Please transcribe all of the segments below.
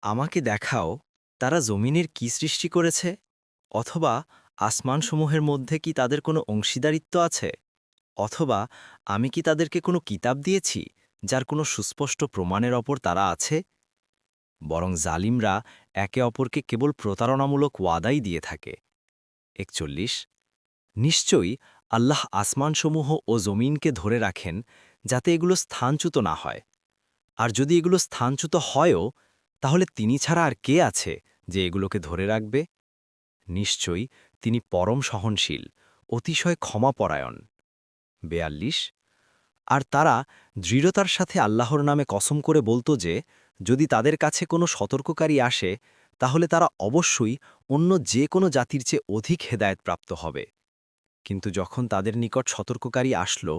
আমাকে দেখাও তারা জমিনের কি সৃষ্টি করেছে, অথবা আসমানসমূহের মধ্যে কি তাদের কোনো অংশীদারিত্ব আছে, অথবা আমি কি তাদেরকে কোনো কিতাব দিয়েছি যার কোনো সুস্পষ্ট প্রমাণের ওপর তারা আছে। বরং জালিমরা একে অপরকে কেবল প্রতারণামূলক ওয়াদাই দিয়ে থাকে। ৪১ নিশ্চয়ই আল্লাহ আসমানসমূহ ও জমিনকে ধরে রাখেন যাতে এগুলো স্থানচ্যুত না হয়। আর যদি এগুলো স্থানচ্যুত হয়ও, তাহলে তিনি ছাড়া আর কে আছে যে এগুলোকে ধরে রাখবে। নিশ্চয়ই তিনি পরম সহনশীল, অতিশয় ক্ষমাপরায়ণ। ৪২ আর তারা দৃঢ়তার সাথে আল্লাহর নামে কসম করে বলতো যে যদি তাদের কাছে কোনো সতর্ককারী আসে, তাহলে তারা অবশ্যই অন্য যে কোনো জাতির চেয়ে অধিক হেদায়েত প্রাপ্ত হবে। কিন্তু যখন তাদের নিকট সতর্ককারী আসলো,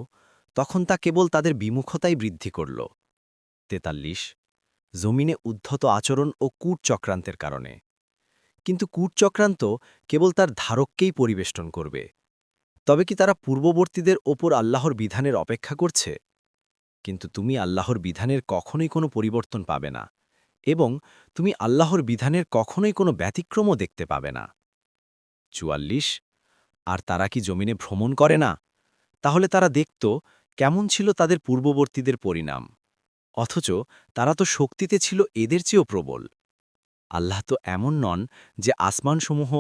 তখন তা কেবল তাদের বিমুখতাই বৃদ্ধি করল। ৪৩ জমিনে উদ্ধত আচরণ ও কূট চক্রান্তের কারণে। কিন্তু কূট চক্রান্ত কেবল তার ধারককেই পরিবেষ্টন করবে। তবে কি তারা পূর্ববর্তীদের ওপর আল্লাহর বিধানের অপেক্ষা করছে? কিন্তু তুমি আল্লাহর বিধানের কখনোই কোনো পরিবর্তন পাবে না, এবং তুমি আল্লাহর বিধানের কখনোই কোনো ব্যতিক্রমও দেখতে পাবে না। ৪৪ আর তারা কি জমিনে ভ্রমণ করে না? তাহলে তারা দেখত কেমন ছিল তাদের পূর্ববর্তীদের পরিণাম। অথচ তারা তো শক্তিতে ছিল এদের চেয়েও প্রবল। আল্লাহ তো এমন নন যে আসমানসমূহ